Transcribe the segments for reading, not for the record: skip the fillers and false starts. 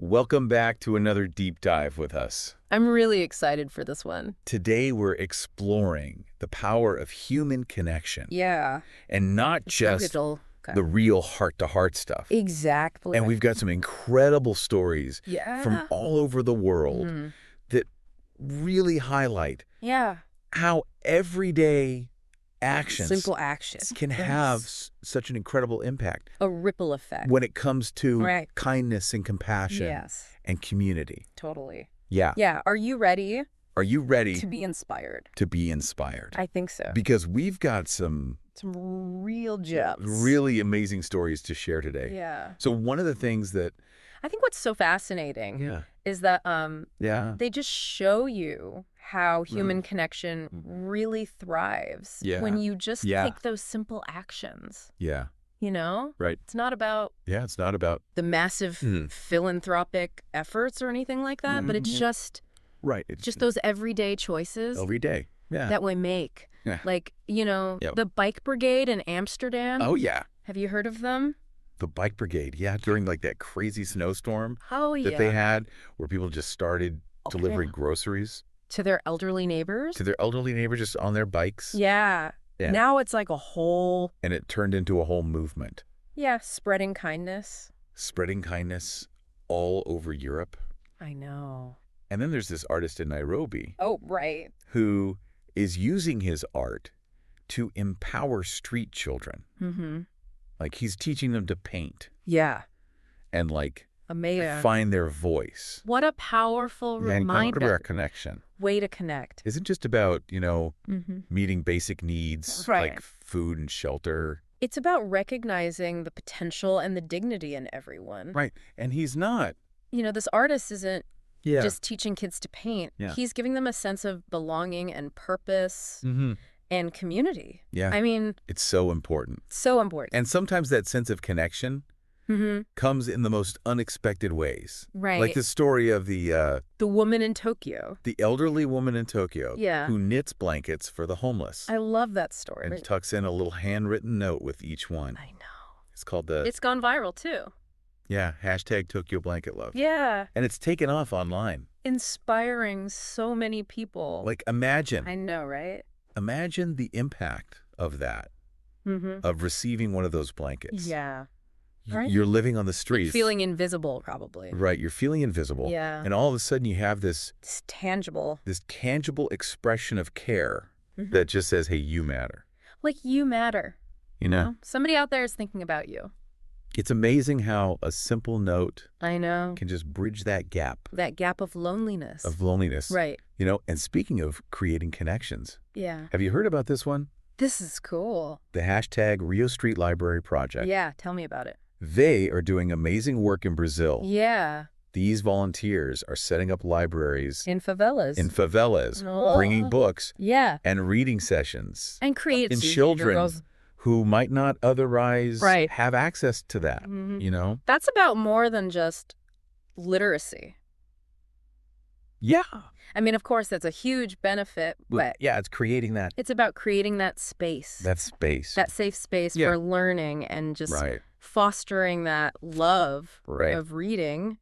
Welcome back to another deep dive with us. I'm really excited for this one. Today we're exploring the power of human connection. Yeah. And not just Digital. Okay. the real heart-to-heart stuff. Exactly. And we've got some incredible stories from all over the world that really highlight how everyday actions, simple actions, can have such an incredible impact. A ripple effect. When it comes to kindness and compassion and community. Totally. Yeah. Yeah. Are you ready? Are you ready to be inspired? To be inspired. I think so. Because we've got some real gems. Really amazing stories to share today. Yeah. So one of the things that I think what's so fascinating is that they just show you how human connection really thrives when you just take those simple actions. Yeah. You know? Right. It's not about it's not about the massive philanthropic efforts or anything like that, but it's just it's just those everyday choices every day that we make. Yeah. Like, you know, the Bike Brigade in Amsterdam. Oh, yeah. Have you heard of them? The Bike Brigade, during like that crazy snowstorm that they had where people just started delivering groceries. To their elderly neighbors? To their elderly neighbors just on their bikes. Yeah. Now it's like a whole... And it turned into a whole movement. Yeah, spreading kindness. Spreading kindness all over Europe. I know. And then there's this artist in Nairobi. Oh, right. Who is using his art to empower street children. Like he's teaching them to paint. Yeah. And like amazing. Find their voice. What a powerful reminder. And connection. Way to connect. Isn't just about, you know, meeting basic needs like food and shelter. It's about recognizing the potential and the dignity in everyone. Right. And he's not. You know, this artist isn't just teaching kids to paint. He's giving them a sense of belonging and purpose and community. Yeah. I mean... It's so important. So important. And sometimes that sense of connection comes in the most unexpected ways. Right. Like the story of the woman in Tokyo. The elderly woman in Tokyo who knits blankets for the homeless. I love that story. And tucks in a little handwritten note with each one. I know. It's called the... It's gone viral, too. Yeah, hashtag Tokyo Blanket Love. Yeah. And it's taken off online. Inspiring so many people. Like, imagine. I know, right? Imagine the impact of that, of receiving one of those blankets. Yeah. Right? You're living on the streets. Feeling invisible, probably. Right, you're feeling invisible. Yeah. And all of a sudden you have this tangible expression of care that just says, hey, you matter. Like, you matter. You know? Somebody out there is thinking about you. It's amazing how a simple note can just bridge that gap. That gap of loneliness. Right. You know, and speaking of creating connections. Yeah. Have you heard about this one? This is cool. The hashtag Rio Street Library project. Yeah, tell me about it. They are doing amazing work in Brazil. Yeah. These volunteers are setting up libraries. In favelas. Bringing books. Yeah. And reading sessions. And creating children who might not otherwise have access to that, you know? That's about more than just literacy. Yeah. I mean, of course, that's a huge benefit, but... Yeah, it's creating that... It's about creating that space. That space. That safe space for learning and just fostering that love of reading,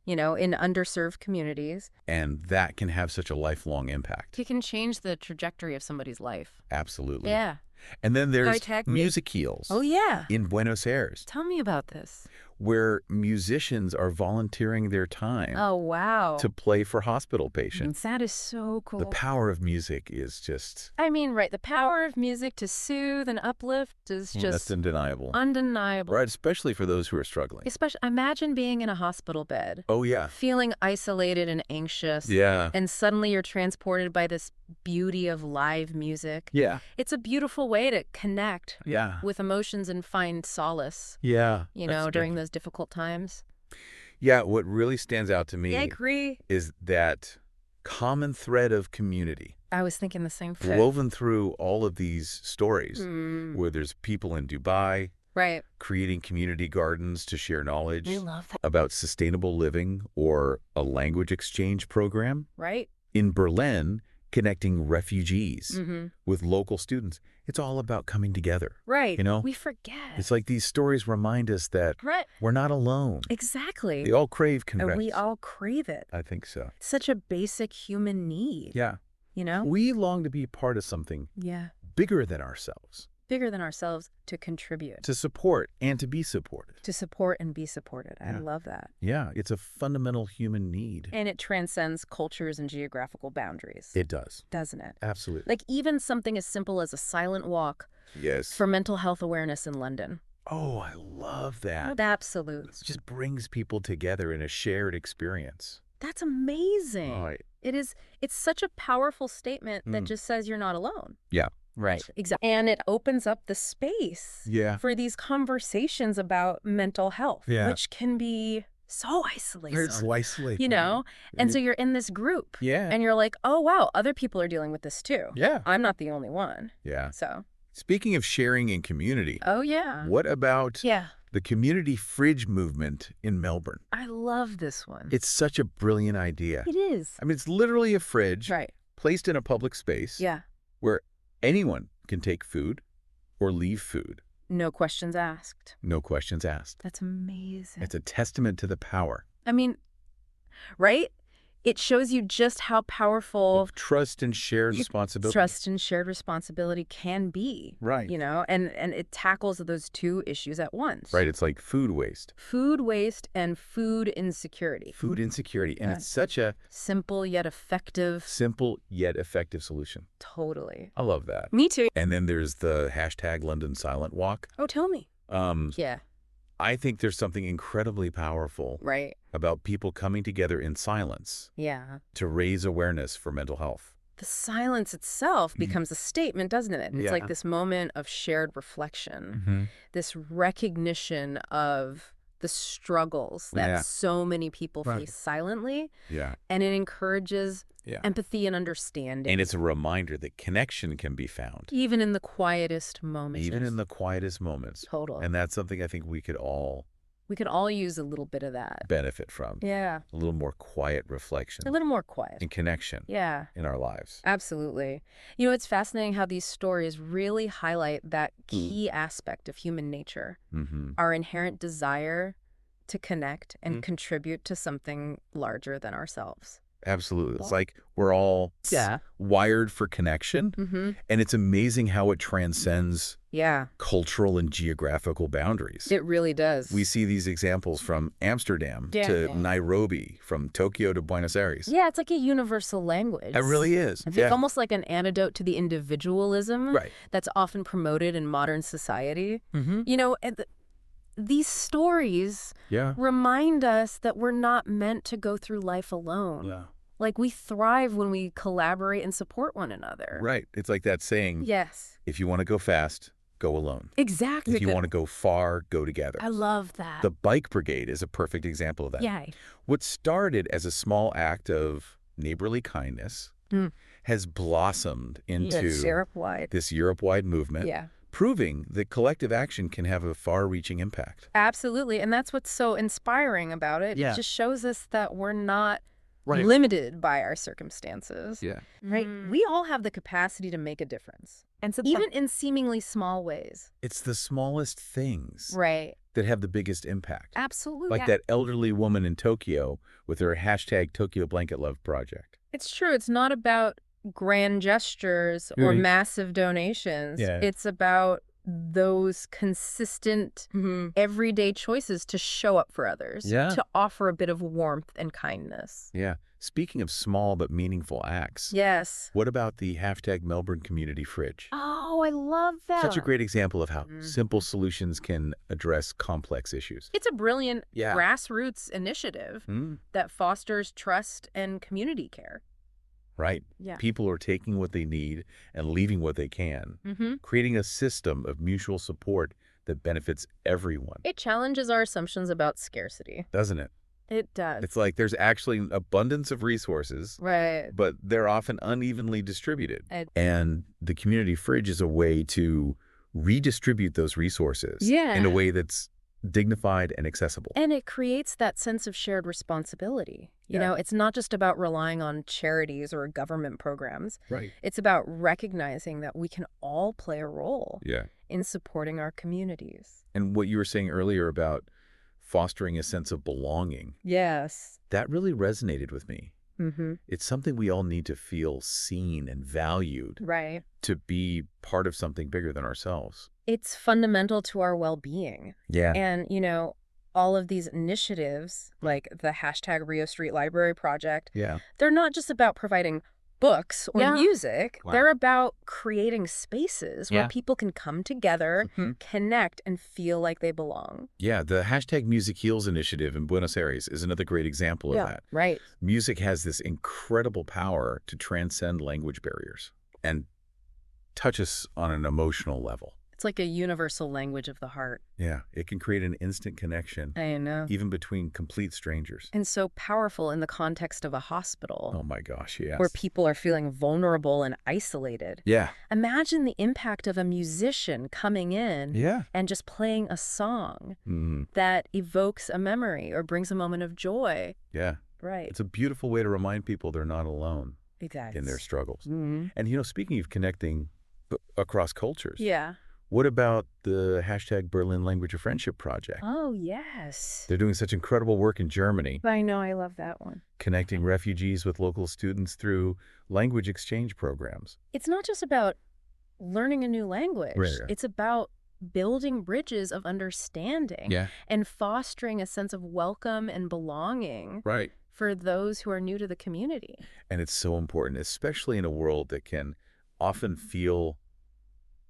you know, in underserved communities. And that can have such a lifelong impact. It can change the trajectory of somebody's life. Absolutely. Yeah. And then there's music heals. Oh, yeah. In Buenos Aires. Tell me about this. Where musicians are volunteering their time. Oh, wow. To play for hospital patients. That is so cool. The power of music is just... I mean, the power of music to soothe and uplift is just... That's undeniable. Undeniable. Right, especially for those who are struggling. Imagine being in a hospital bed. Oh, yeah. Feeling isolated and anxious. Yeah. And suddenly you're transported by this beauty of live music. Yeah. It's a beautiful way to connect with emotions and find solace. Yeah. You know, during those difficult times. Yeah, what really stands out to me I agree. Is that common thread of community. I was thinking the same thing. Woven through all of these stories where there's people in Dubai creating community gardens to share knowledge about sustainable living or a language exchange program. Right. In Berlin, connecting refugees with local students. It's all about coming together. Right. You know? We forget. It's like these stories remind us that we're not alone. Exactly. We all crave connection. And we all crave it. I think so. It's such a basic human need. Yeah. You know? We long to be part of something bigger than ourselves. Bigger than ourselves, to contribute. To support and to be supported. To support and be supported. I love that. Yeah, it's a fundamental human need. And it transcends cultures and geographical boundaries. It does. Doesn't it? Absolutely. Like even something as simple as a silent walk for mental health awareness in London. Oh, I love that. Absolutely. It just brings people together in a shared experience. That's amazing. Oh, it's such a powerful statement that just says you're not alone. Yeah. Right. Exactly. And it opens up the space for these conversations about mental health, which can be so isolating. So isolating. You know? And so you're in this group. Yeah. And you're like, oh, wow, other people are dealing with this too. Yeah. I'm not the only one. Yeah. So. Speaking of sharing in community. Oh, yeah. What about the community fridge movement in Melbourne? I love this one. It's such a brilliant idea. It is. I mean, it's literally a fridge placed in a public space where anyone can take food or leave food. No questions asked. No questions asked. That's amazing. It's a testament to the power. I mean, right? It shows you just how powerful trust and shared responsibility. Trust and shared responsibility can be. Right. You know, and it tackles those two issues at once. Right. It's like food waste. Food waste and food insecurity. Food insecurity. And it's such a simple yet effective solution. Totally. I love that. Me too. And then there's the hashtag London Silent Walk. Oh, tell me. I think there's something incredibly powerful about people coming together in silence to raise awareness for mental health. The silence itself becomes a statement, doesn't it? It's like this moment of shared reflection, this recognition of the struggles that so many people face silently. Yeah. And it encourages empathy and understanding. And it's a reminder that connection can be found. Even in the quietest moments. Even in the quietest moments. Totally. And that's something I think we could all use a little bit of that. Benefit from. Yeah. A little more quiet reflection. A little more quiet. And connection. Yeah. In our lives. Absolutely. You know, it's fascinating how these stories really highlight that key aspect of human nature. Our inherent desire to connect and contribute to something larger than ourselves. Absolutely. It's like we're all wired for connection. And it's amazing how it transcends cultural and geographical boundaries. It really does. We see these examples from Amsterdam to Nairobi, from Tokyo to Buenos Aires. Yeah, it's like a universal language. It really is. I think almost like an antidote to the individualism that's often promoted in modern society. You know, these stories remind us that we're not meant to go through life alone. Yeah. Like we thrive when we collaborate and support one another. Right. It's like that saying, if you want to go fast, go alone. Exactly. If you want to go far, go together. I love that. The Bike Brigade is a perfect example of that. Yay. What started as a small act of neighborly kindness has blossomed into this Europe-wide movement. Yeah. Proving that collective action can have a far-reaching impact. Absolutely. And that's what's so inspiring about it. It just shows us that we're not limited by our circumstances. Yeah. Right? We all have the capacity to make a difference. And so even in seemingly small ways. It's the smallest things that have the biggest impact. Absolutely. Like that elderly woman in Tokyo with her hashtag Tokyo Blanket Love Project. It's true. It's not about grand gestures or massive donations. It's about those consistent everyday choices to show up for others, to offer a bit of warmth and kindness. Yeah. Speaking of small but meaningful acts. Yes. What about the hashtag Melbourne Community Fridge? Oh, I love that. Such a great example of how simple solutions can address complex issues. It's a brilliant grassroots initiative that fosters trust and community care. Right. Yeah. People are taking what they need and leaving what they can, creating a system of mutual support that benefits everyone. It challenges our assumptions about scarcity. Doesn't it? It does. It's like there's actually an abundance of resources, but they're often unevenly distributed. And the community fridge is a way to redistribute those resources in a way that's dignified and accessible. And it creates that sense of shared responsibility. You know, it's not just about relying on charities or government programs. Right. It's about recognizing that we can all play a role in supporting our communities. And what you were saying earlier about fostering a sense of belonging. Yes. That really resonated with me. Mm-hmm. It's something we all need to feel seen and valued. Right. To be part of something bigger than ourselves. It's fundamental to our well-being. Yeah. And, you know, all of these initiatives, like the hashtag Rio Street Library project, they're not just about providing books or music. Wow. They're about creating spaces where people can come together, connect, and feel like they belong. Yeah, the hashtag Music Heals initiative in Buenos Aires is another great example of that. Right. Music has this incredible power to transcend language barriers and touch us on an emotional level. It's like a universal language of the heart. Yeah, it can create an instant connection. I know. Even between complete strangers. And so powerful in the context of a hospital. Oh my gosh, yes. Where people are feeling vulnerable and isolated. Yeah. Imagine the impact of a musician coming in and just playing a song that evokes a memory or brings a moment of joy. Yeah. Right. It's a beautiful way to remind people they're not alone. Exactly. In their struggles. And, you know, speaking of connecting across cultures. Yeah. What about the hashtag Berlin Language of Friendship project? Oh, yes. They're doing such incredible work in Germany. I know. I love that one. Connecting refugees with local students through language exchange programs. It's not just about learning a new language. Right. It's about building bridges of understanding and fostering a sense of welcome and belonging for those who are new to the community. And it's so important, especially in a world that can often feel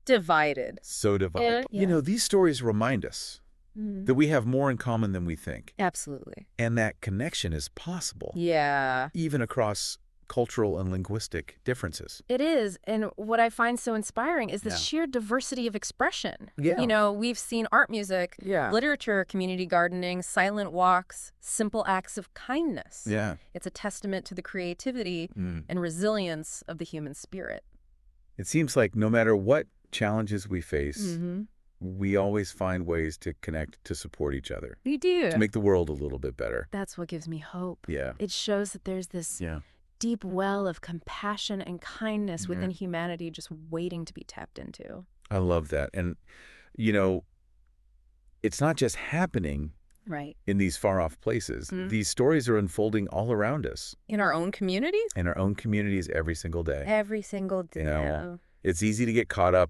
divided. So divided. You know, these stories remind us that we have more in common than we think. Absolutely. And that connection is possible. Yeah. Even across cultural and linguistic differences. It is. And what I find so inspiring is the sheer diversity of expression. Yeah. You know, we've seen art music, literature, community gardening, silent walks, simple acts of kindness. Yeah. It's a testament to the creativity and resilience of the human spirit. It seems like no matter what challenges we face, we always find ways to connect, to support each other. We do. To make the world a little bit better. That's what gives me hope. Yeah. It shows that there's this deep well of compassion and kindness within humanity just waiting to be tapped into. I love that. And, you know, it's not just happening in these far-off places. These stories are unfolding all around us. In our own communities? In our own communities every single day. Every single day. You know, it's easy to get caught up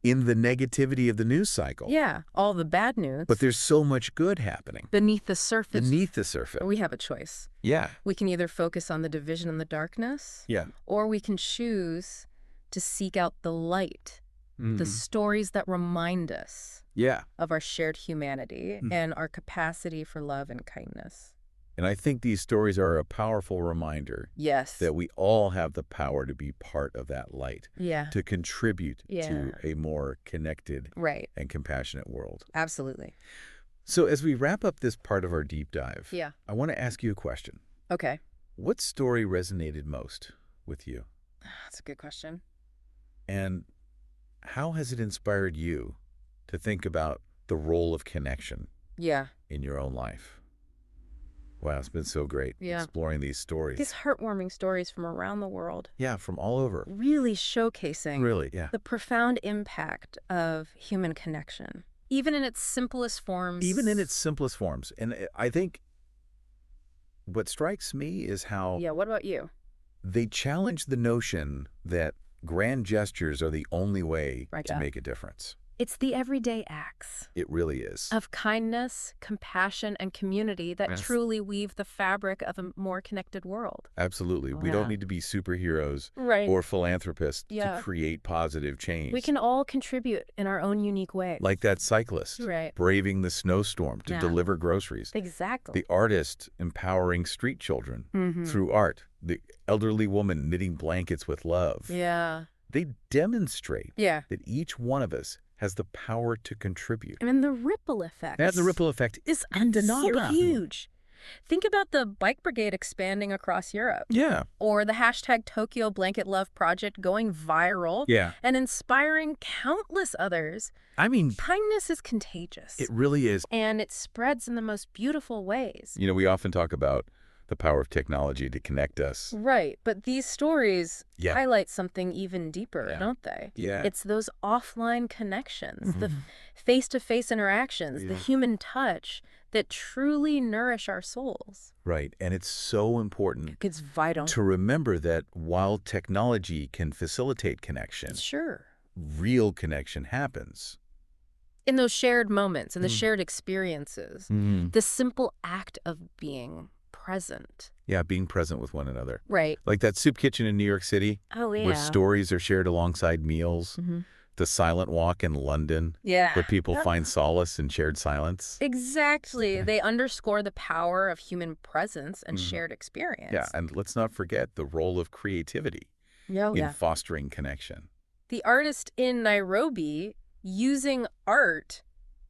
in the negativity of the news cycle. Yeah, all the bad news. But there's so much good happening. Beneath the surface. Beneath the surface. We have a choice. Yeah. We can either focus on the division and the darkness. Or we can choose to seek out the light. The stories that remind us of our shared humanity and our capacity for love and kindness. And I think these stories are a powerful reminder that we all have the power to be part of that light, to contribute to a more connected and compassionate world. Absolutely. So as we wrap up this part of our deep dive, I want to ask you a question. Okay. What story resonated most with you? That's a good question. And how has it inspired you to think about the role of connection in your own life? Wow, it's been so great exploring these stories. These heartwarming stories from around the world. Yeah, from all over. Really showcasing the profound impact of human connection, even in its simplest forms. Even in its simplest forms. And I think what strikes me is how... Yeah, what about you? They challenge the notion that grand gestures are the only way to make a difference. It's the everyday acts. It really is. Of kindness, compassion, and community that truly weave the fabric of a more connected world. Absolutely. We don't need to be superheroes or philanthropists to create positive change. We can all contribute in our own unique way. Like that cyclist braving the snowstorm to deliver groceries. Exactly. The artist empowering street children through art. The elderly woman knitting blankets with love. Yeah. They demonstrate that each one of us has the power to contribute. And the ripple effect. The ripple effect is undeniable. So huge. Think about the bike brigade expanding across Europe. Yeah. Or the hashtag Tokyo Blanket Love Project going viral and inspiring countless others. I mean, kindness is contagious. It really is. And it spreads in the most beautiful ways. You know, we often talk about the power of technology to connect us. Right. But these stories highlight something even deeper, don't they? Yeah. It's those offline connections, the face-to-face interactions, the human touch that truly nourish our souls. Right. And it's so important. It's vital. To remember that while technology can facilitate connection, real connection happens. In those shared moments, in the shared experiences, the simple act of being present. Yeah, being present with one another. Right. Like that soup kitchen in New York City. Oh, yeah. Where stories are shared alongside meals. The silent walk in London. Yeah. Where people find solace in shared silence. Exactly. They underscore the power of human presence and shared experience. Yeah, and let's not forget the role of creativity in fostering connection. The artist in Nairobi using art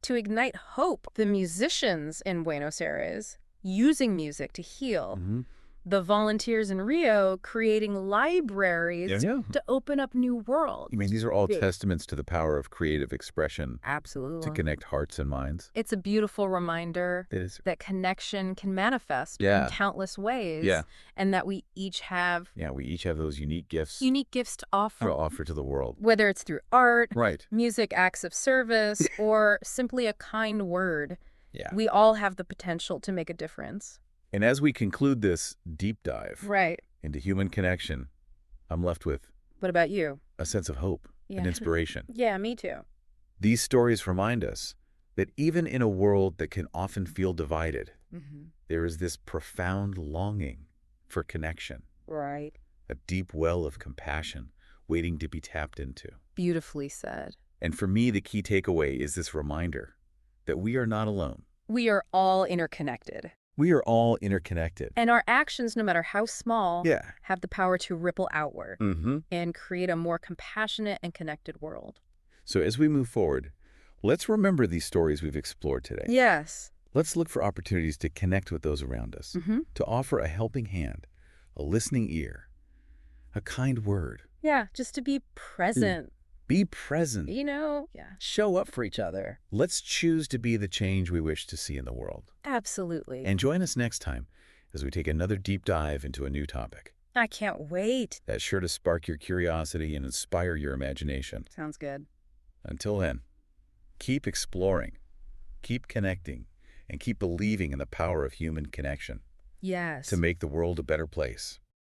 to ignite hope. The musicians in Buenos Aires using music to heal. The volunteers in Rio creating libraries to open up new worlds. I mean, these are all testaments to the power of creative expression. Absolutely. To connect hearts and minds. It's a beautiful reminder that connection can manifest in countless ways. And that we each have... we each have those unique gifts. Unique gifts to offer to the world. Whether it's through art, music, acts of service, or simply a kind word. We all have the potential to make a difference. And as we conclude this deep dive into human connection, I'm left with... What about you? A sense of hope and inspiration. Yeah, me too. These stories remind us that even in a world that can often feel divided, there is this profound longing for connection. Right. A deep well of compassion waiting to be tapped into. Beautifully said. And for me, the key takeaway is this reminder that we are not alone. We are all interconnected. We are all interconnected. And our actions, no matter how small, have the power to ripple outward and create a more compassionate and connected world. So as we move forward, let's remember these stories we've explored today. Yes. Let's look for opportunities to connect with those around us, to offer a helping hand, a listening ear, a kind word. Yeah, just to be present. Be present. You know, show up for each other. Let's choose to be the change we wish to see in the world. Absolutely. And join us next time as we take another deep dive into a new topic. I can't wait. That's sure to spark your curiosity and inspire your imagination. Sounds good. Until then, keep exploring, keep connecting, and keep believing in the power of human connection. Yes. To make the world a better place.